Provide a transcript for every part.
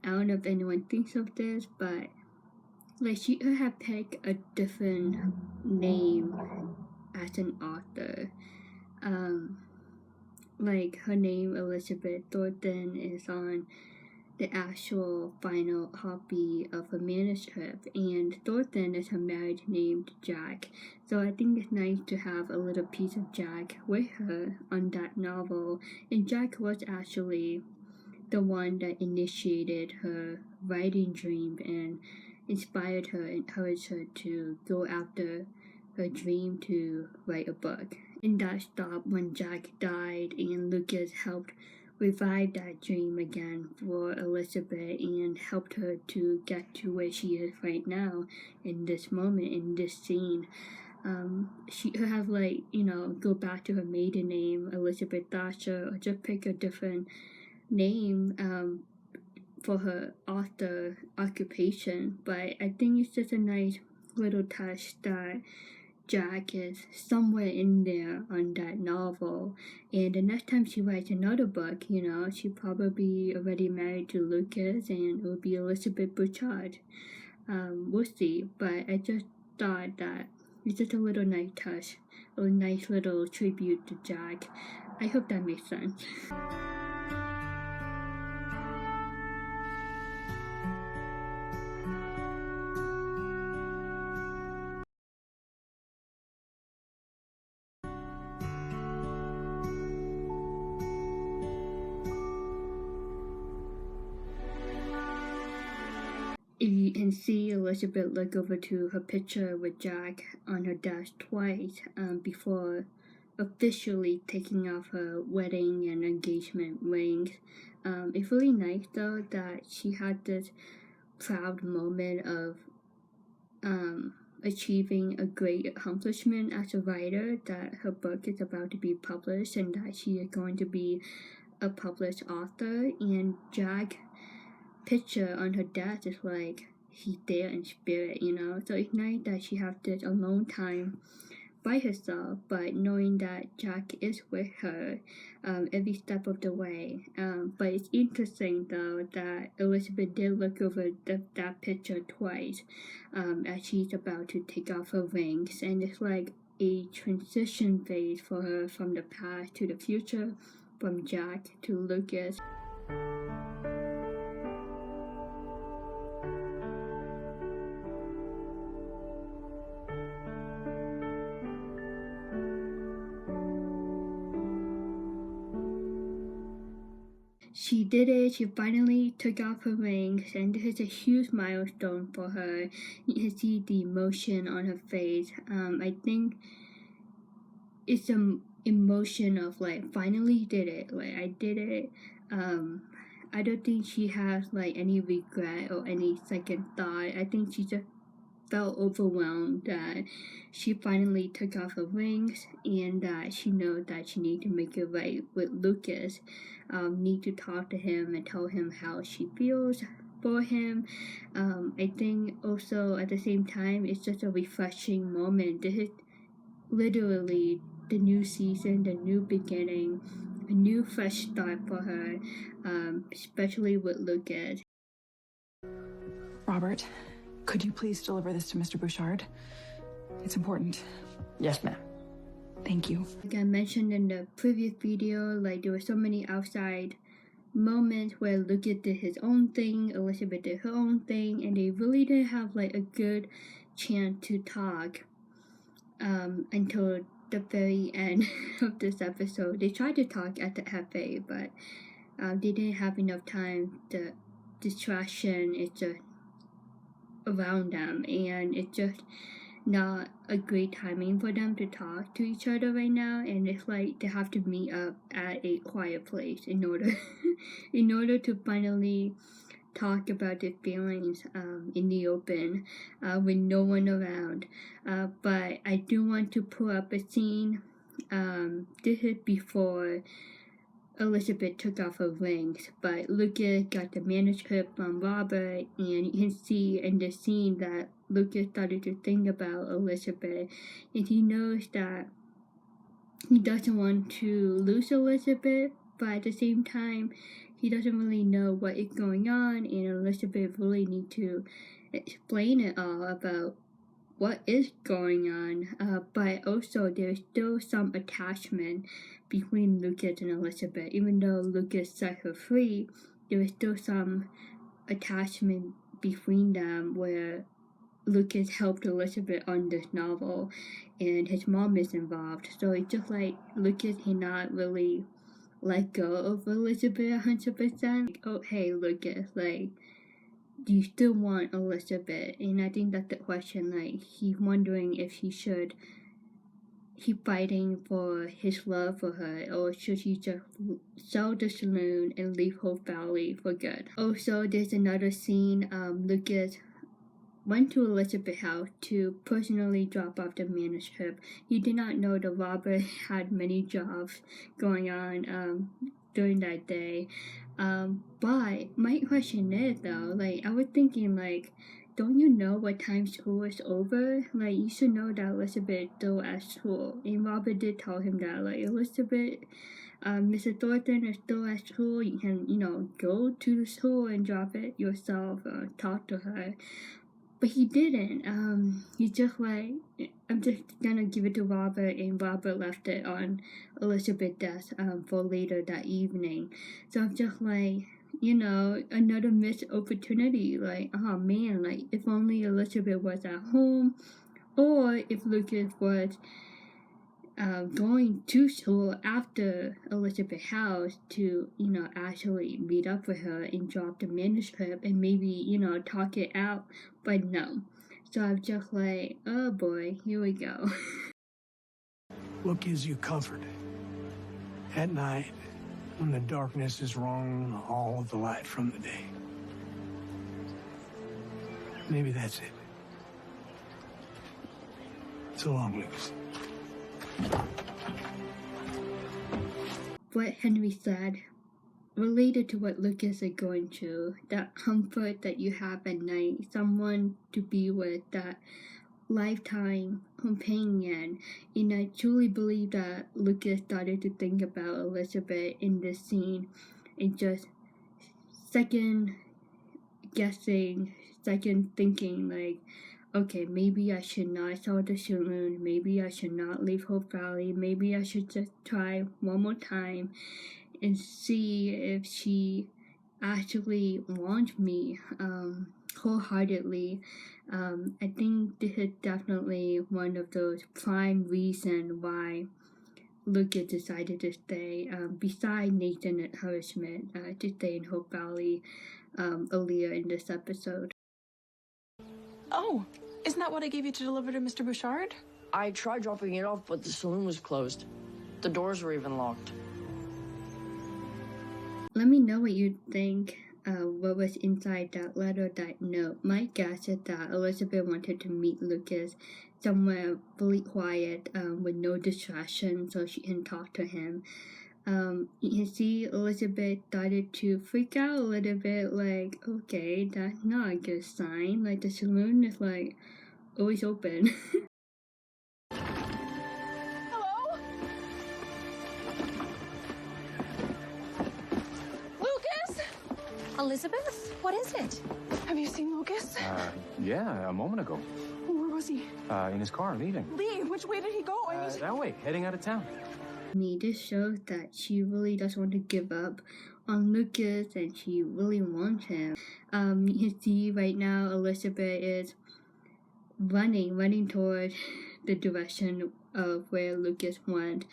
I don't know if anyone thinks of this, but like she could have picked a different name as an author. Like her name Elizabeth Thornton is on the actual final copy of her manuscript, and Thornton is her married name to Jack. So I think it's nice to have a little piece of Jack with her on that novel. And Jack was actually the one that initiated her writing dream and inspired her, encouraged her to go after her dream to write a book. And that stopped when Jack died, and Lucas helped revive that dream again for Elizabeth and helped her to get to where she is right now in this moment, in this scene. She could have go back to her maiden name, Elizabeth Thatcher, or just pick a different name for her author occupation. But I think it's just a nice little touch that Jack is somewhere in there on that novel, and the next time she writes another book, she probably already married to Lucas, and it will be Elizabeth Bouchard. We'll see, but I just thought that it's just a little nice touch, a nice little tribute to Jack. I hope that makes sense. You can see Elizabeth look over to her picture with Jack on her desk twice before officially taking off her wedding and engagement rings. It's really nice though that she had this proud moment of achieving a great accomplishment as a writer, that her book is about to be published and that she is going to be a published author. And Jack's picture on her desk is like he's there in spirit, so it's nice that she has this alone time by herself, but knowing that Jack is with her every step of the way. But it's interesting though that Elizabeth did look over that picture twice as she's about to take off her rings, and it's like a transition phase for her from the past to the future, from Jack to Lucas. She did it. She finally took off her rings, and this is a huge milestone for her. You can see the emotion on her face. I think it's an emotion of like, finally did it. Like, I did it. I don't think she has like any regret or any second thought. I think she just felt overwhelmed that she finally took off her rings, and that she knows that she needs to make it right with Lucas. Need to talk to him and tell him how she feels for him. I think also at the same time it's just a refreshing moment. This is literally the new season, the new beginning, a new fresh start for her, especially with Lucas. Robert, could you please deliver this to Mr. Bouchard? It's important. Yes, ma'am. Thank you. Like I mentioned in the previous video, like there were so many outside moments where Lucas did his own thing, Elizabeth did her own thing, and they really didn't have like a good chance to talk until the very end of this episode. They tried to talk at the cafe, but they didn't have enough time. The distraction is just around them, and it's just not a great timing for them to talk to each other right now, and it's like they have to meet up at a quiet place in order to finally talk about their feelings in the open with no one around. But I do want to pull up a scene. This is before Elizabeth took off her rings, but Lucas got the manuscript from Robert, and you can see in the scene that Lucas started to think about Elizabeth, and he knows that he doesn't want to lose Elizabeth, but at the same time, he doesn't really know what is going on, and Elizabeth really need to explain it all about what is going on, but also there's still some attachment between Lucas and Elizabeth. Even though Lucas set her free, there is still some attachment between them where Lucas helped Elizabeth on this novel and his mom is involved. So it's just like Lucas cannot really let go of Elizabeth 100%. Like, oh, hey, Lucas, like, do you still want Elizabeth? And I think that's the question, like, he's wondering if he should keep fighting for his love for her, or should he just sell the saloon and leave Hope Valley for good? Also, there's another scene, Lucas went to Elizabeth's house to personally drop off the manuscript. He did not know the robber had many jobs going on during that day. But my question is though, like, I was thinking, like, don't you know what time school is over? Like, you should know that Elizabeth is still at school. And Robert did tell him that, like, Elizabeth, Mrs. Thornton is still at school. You can, go to the school and drop it yourself, talk to her. But he didn't. He just like, I'm just gonna give it to Robert, and Robert left it on Elizabeth's desk for later that evening. So I'm just like, another missed opportunity. Like, oh man, like if only Elizabeth was at home, or if Lucas was going to school after Elizabeth's house to, actually meet up with her and drop the manuscript and maybe, talk it out, but no. So I'm just like, oh boy, here we go. What gives you comfort? At night, when the darkness is wrung all of the light from the day. Maybe that's it. So long, Lucas. What Henry said, related to what Lucas is going through, that comfort that you have at night, someone to be with, that lifetime companion. And I truly believe that Lucas started to think about Elizabeth in this scene and just second guessing, second thinking, like, okay, maybe I should not sell the saloon, maybe I should not leave Hope Valley, maybe I should just try one more time and see if she actually wants me wholeheartedly. I think this is definitely one of those prime reasons why Lucas decided to stay, beside Nathan encouragement, to stay in Hope Valley earlier in this episode. Oh, isn't that what I gave you to deliver to Mr. Bouchard? I tried dropping it off, but the saloon was closed. The doors were even locked. Let me know what you think, what was inside that letter, that note. My guess is that Elizabeth wanted to meet Lucas somewhere really quiet, with no distraction, so she can talk to him. You can see Elizabeth started to freak out a little bit, like, okay, that's not a good sign. Like, the saloon is, like, always open. Hello? Lucas? Elizabeth, what is it? Have you seen Lucas? Yeah, a moment ago. Where was he? In his car, leaving. Leave? Which way did he go? That way, heading out of town. This shows that she really doesn't want to give up on Lucas and she really wants him. You can see right now Elizabeth is running toward the direction of where Lucas went,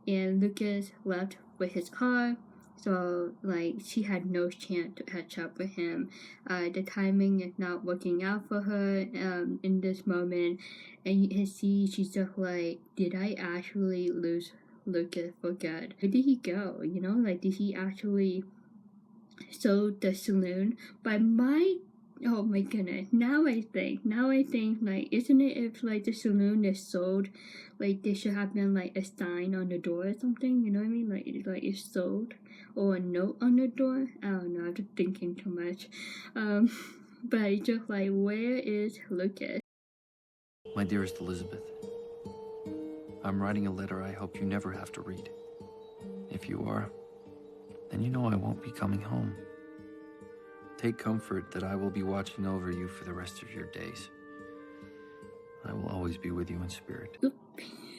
and Lucas left with his car, so like she had no chance to catch up with him. The timing is not working out for her in this moment, and you can see she's just like, did I actually lose Lucas for good? Where did he go? Like, did he actually sell the saloon? Oh my goodness, now I think, like, isn't it if, like, the saloon is sold, like, there should have been, like, a sign on the door or something, you know what I mean? Like, it's sold, or a note on the door? I don't know, I'm just thinking too much. But it's just like, where is Lucas? My dearest Elizabeth, I'm writing a letter I hope you never have to read. If you are, and you know I won't be coming home. Take comfort that I will be watching over you for the rest of your days. I will always be with you in spirit.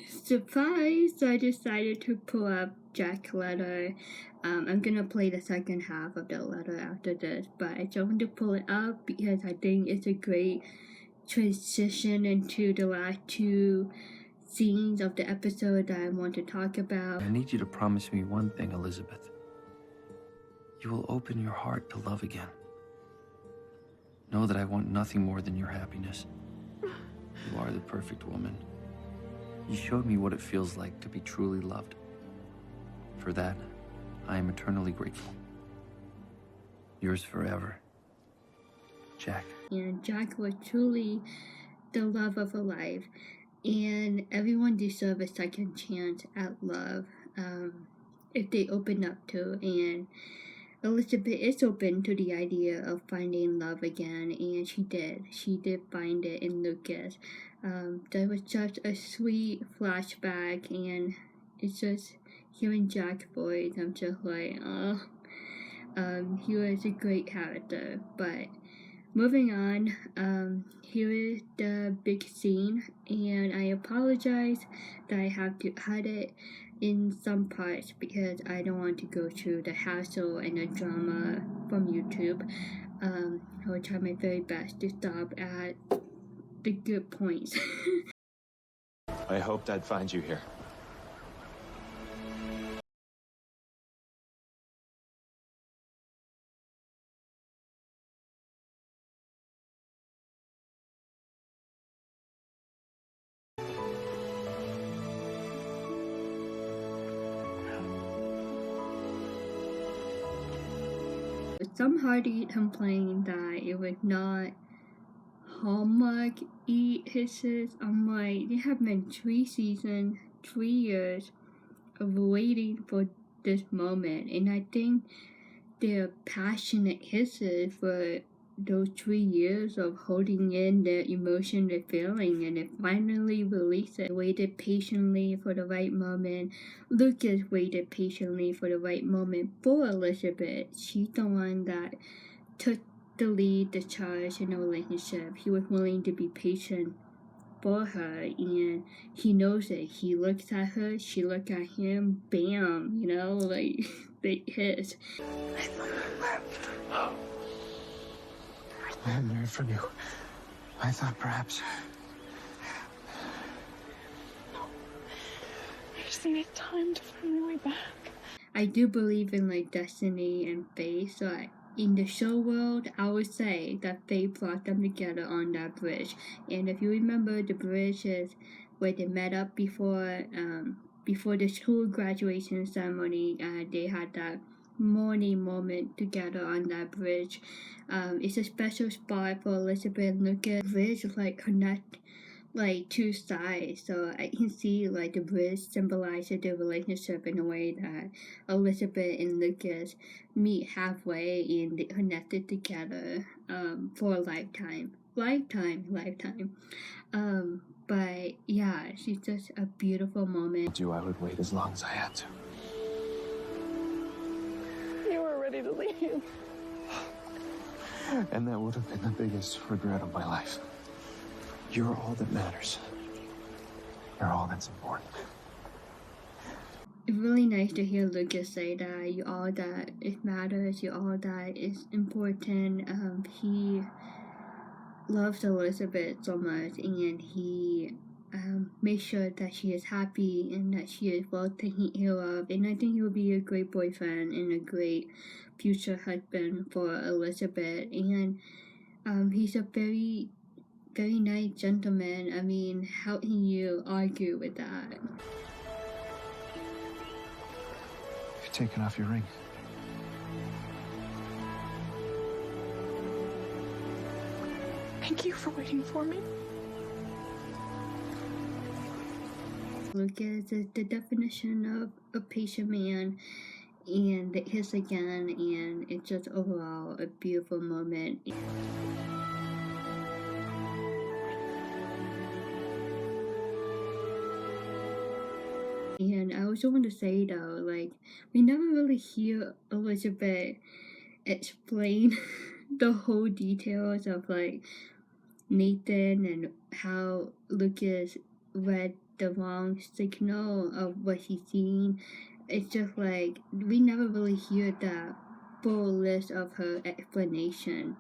Surprise! I decided to pull up Jack's letter. I'm gonna play the second half of the letter after this, but I just want to pull it up because I think it's a great transition into the last two scenes of the episode that I want to talk about. I need you to promise me one thing, Elizabeth. You will open your heart to love again. Know that I want nothing more than your happiness. You are the perfect woman. You showed me what it feels like to be truly loved. For that, I am eternally grateful. Yours forever, Jack. And Jack was truly the love of her life, and everyone deserves a second chance at love if they open up to. And Elizabeth is open to the idea of finding love again, and she did. She did find it in Lucas. That was just a sweet flashback, and it's just hearing Jack's voice. I'm just like, oh. He was a great character. But moving on, here is the big scene, and I apologize that I have to cut it in some parts because I don't want to go through the hassle and the drama from YouTube. I will try my very best to stop at the good points. I hoped I'd find you here. Some hearties complained that it was not Hallmark hisses. I'm like, they have been 3 seasons, 3 years of waiting for this moment, and I think their passionate hisses for those 3 years of holding in their emotion they're feeling, and it finally released it. Waited patiently for the right moment. Lucas waited patiently for the right moment for Elizabeth. She's the one that took the lead, the charge in the relationship. He was willing to be patient for her, and he knows it. He looks at her, she looks at him, bam, you know, like, big hit. I hadn't heard from you. I thought perhaps... I just need time to find my way back. I do believe in like destiny and fate, so in the show world, I would say that fate brought them together on that bridge. And if you remember, the bridge is where they met up before the school graduation ceremony. They had that morning moment together on that bridge. It's a special spot for Elizabeth and Lucas. The bridge like connect like 2 sides, so I can see like the bridge symbolizes their relationship in a way that Elizabeth and Lucas meet halfway and they connected together for a lifetime. But yeah, she's just a beautiful moment. I would wait as long as I had to. You were ready to leave. And that would have been the biggest regret of my life. You're all that matters. You're all that's important. It's really nice to hear Lucas say that you're all that it matters, you're all that is important. He loves Elizabeth so much, and he makes sure that she is happy and that she is well taken care of. And I think he will be a great boyfriend and a great future husband for Elizabeth. And he's a very, very nice gentleman. I mean, how can you argue with that? You're taking off your ring. Thank you for waiting for me. Lucas is the definition of a patient man, and his again, and it's just overall a beautiful moment. And I also want to say though, like, we never really hear Elizabeth explain the whole details of like Nathan and how Lucas read the wrong signal of what he's seeing. It's just like we never really hear the full list of her explanation.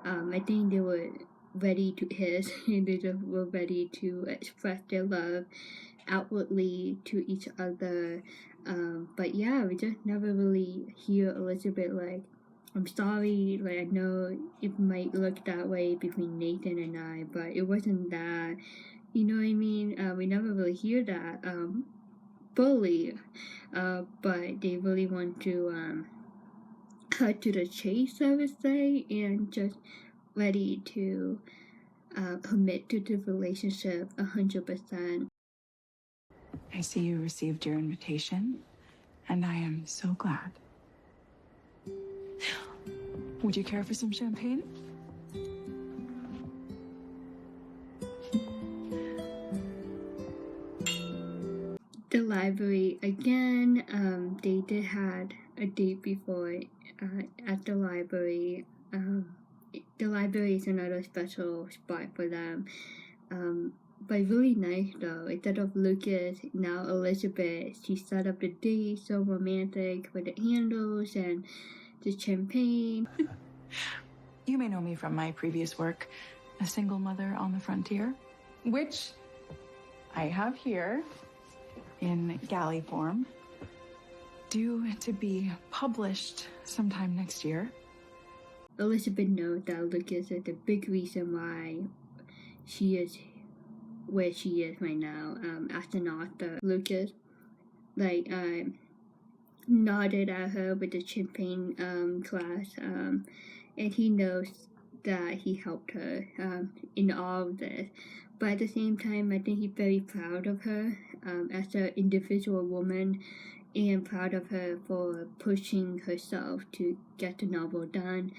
I think they were ready to hit and they just were ready to express their love outwardly to each other. But yeah, we just never really hear Elizabeth like, I'm sorry, like I know it might look that way between Nathan and I, but it wasn't that. You know what I mean? We never really hear that fully, but they really want to cut to the chase, I would say, and just ready to commit to the relationship 100%. I see you received your invitation, and I am so glad. Would you care for some champagne? The library again. They did had a date before at the library. The library is another special spot for them. But really nice though. Instead of Lucas, now Elizabeth. She set up the date, so romantic with the candles and the champagne. You may know me from my previous work, A Single Mother on the Frontier, which I have here in galley form, due to be published sometime next year. Elizabeth knows that Lucas is the big reason why she is where she is right now as an author. Lucas, like, nodded at her with the champagne glass, and he knows that he helped her in all of this. But at the same time, I think he's very proud of her as an individual woman, and proud of her for pushing herself to get the novel done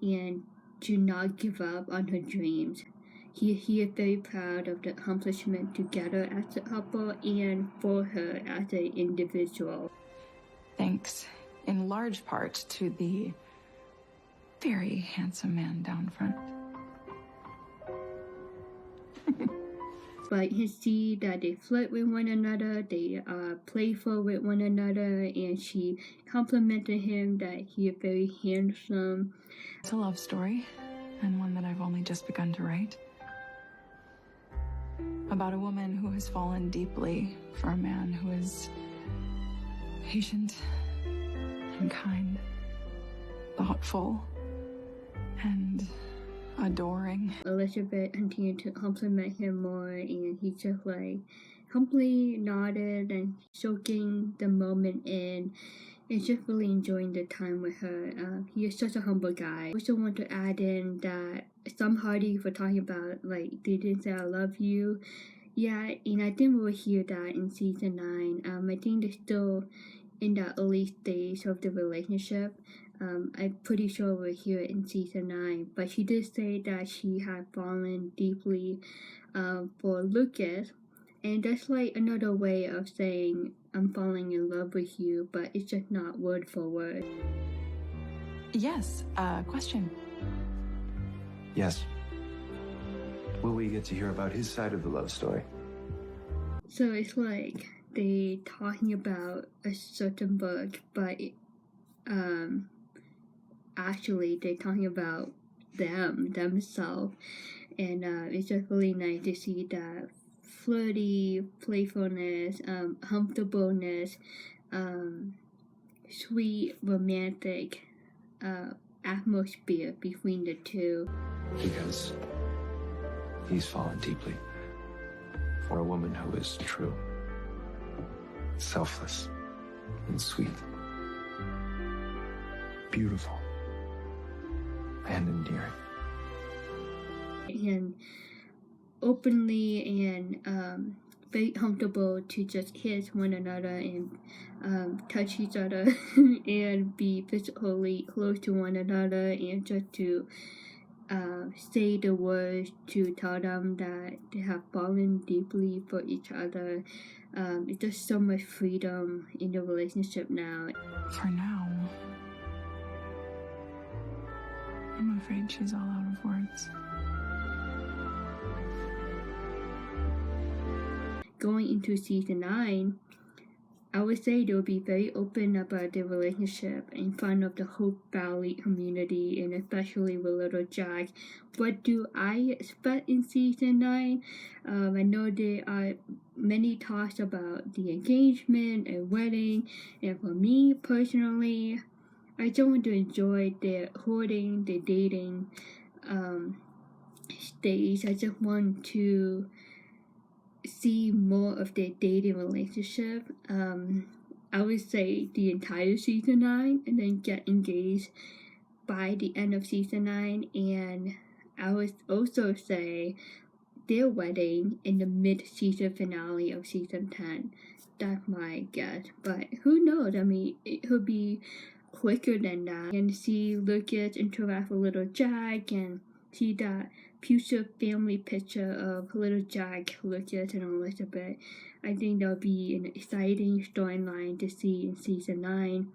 and to not give up on her dreams. He is very proud of the accomplishment together as a couple and for her as an individual. Thanks in large part to the very handsome man down front. But you see that they flirt with one another, they are playful with one another, and she complimented him that he is very handsome. It's a love story, and one that I've only just begun to write. About a woman who has fallen deeply for a man who is patient and kind, thoughtful and adoring. Elizabeth continued to compliment him more, and he just like humbly nodded and soaking the moment in and just really enjoying the time with her. He is such a humble guy. I also want to add in that some hearties were talking about like they didn't say I love you. Yeah, and I think we'll hear that in season 9. I think they're still in the early stage of the relationship. I'm pretty sure we'll hear it in season 9. But she did say that she had fallen deeply for Lucas. And that's like another way of saying I'm falling in love with you, but it's just not word for word. Yes, question. Yes. Will we get to hear about his side of the love story? So it's like they talking about a certain book, but actually they're talking about themselves, and it's just really nice to see that flirty playfulness, comfortableness, sweet romantic atmosphere between the two. Because he's fallen deeply for a woman who is true, selfless, and sweet, beautiful, and endearing. And openly and very comfortable to just kiss one another and touch each other and be physically close to one another and just to say the words to tell them that they have fallen deeply for each other. It's just so much freedom in the relationship now. For now, I'm afraid she's all out of words. Going into season 9, I would say they'll be very open about their relationship in front of the Hope Valley community, and especially with little Jack. What do I expect in season 9? I know there are many talks about the engagement and wedding, and for me personally, I just want to enjoy their courting, their dating stage. I just want to see more of their dating relationship. I would say the entire season 9, and then get engaged by the end of season 9. And I would also say their wedding in the mid-season finale of season 10. That's my guess, but who knows? I mean, it could be quicker than that. And see Lucas interact with little Jack, and see that future family picture of little Jack, Lucas, and Elizabeth. I think that'll be an exciting storyline to see in season 9.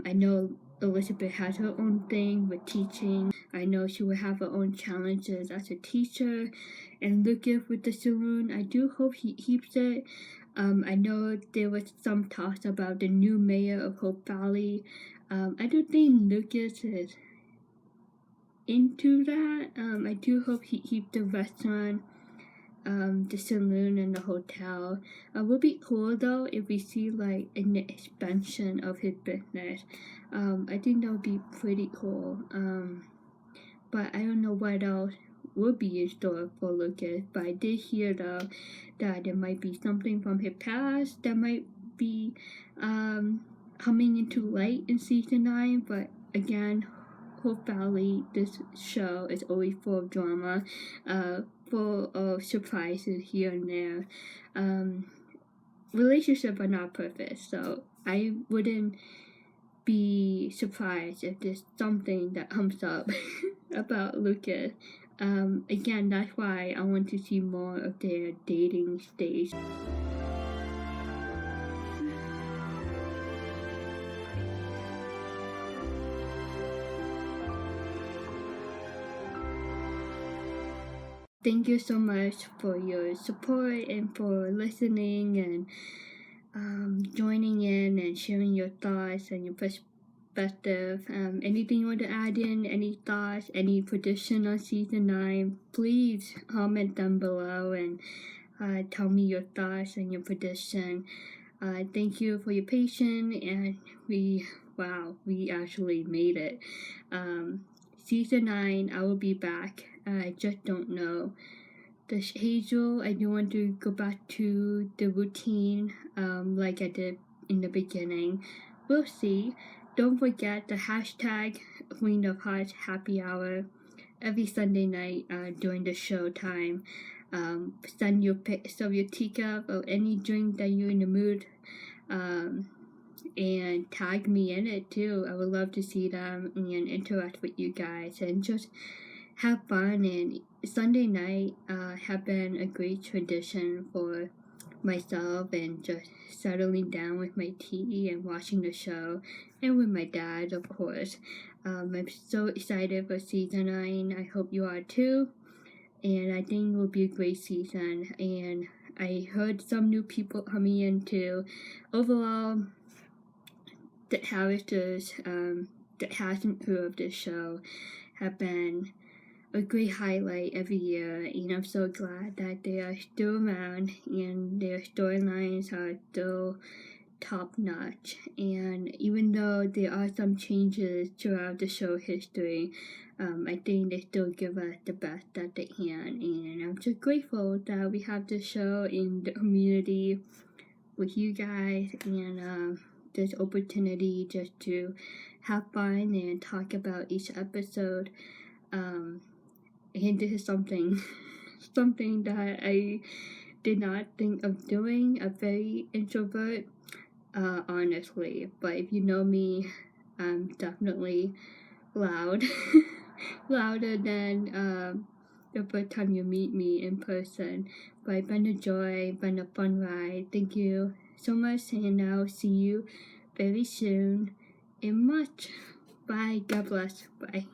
I know Elizabeth has her own thing with teaching. I know she will have her own challenges as a teacher. And Lucas with the saloon, I do hope he keeps it. I know there was some talks about the new mayor of Hope Valley. I don't think Lucas is into that. I do hope he keeps the restaurant, the saloon, and the hotel. It would be cool though if we see like an expansion of his business. I think that would be pretty cool. But I don't know what else would be in store for Lucas. But I did hear though that there might be something from his past that might be coming into light in season 9. But again, Hope Valley, this show is always full of drama, full of surprises here and there. Relationships are not perfect, so I wouldn't be surprised if there's something that comes up about Lucas. Again, that's why I want to see more of their dating stage. Thank you so much for your support and for listening and joining in and sharing your thoughts and your perspective. Anything you want to add in, any thoughts, any prediction on season 9, please comment down below and tell me your thoughts and your prediction. Thank you for your patience, and we actually made it. Season 9, I will be back. I just don't know the schedule. I do want to go back to the routine like I did in the beginning. We'll see. Don't forget the hashtag Queen of Hearts Happy Hour every Sunday night during the show time. Send your pics of your teacup or any drink that you're in the mood, and tag me in it too. I would love to see them and interact with you guys and just have fun. And Sunday night have been a great tradition for myself, and just settling down with my tea and watching the show, and with my dad, of course. I'm so excited for season 9. I hope you are too, and I think it will be a great season. And I heard some new people coming in too. Overall, the characters that hasn't heard of this show have been a great highlight every year, and I'm so glad that they are still around and their storylines are still top notch. And even though there are some changes throughout the show history, I think they still give us the best that they can, and I'm just grateful that we have this show in the community with you guys, and this opportunity just to have fun and talk about each episode. And this is something that I did not think of doing. A very introvert, honestly. But if you know me, I'm definitely loud. louder than the first time you meet me in person. But it's been a joy, been a fun ride. Thank you so much, and I'll see you very soon in March. Bye. God bless. Bye.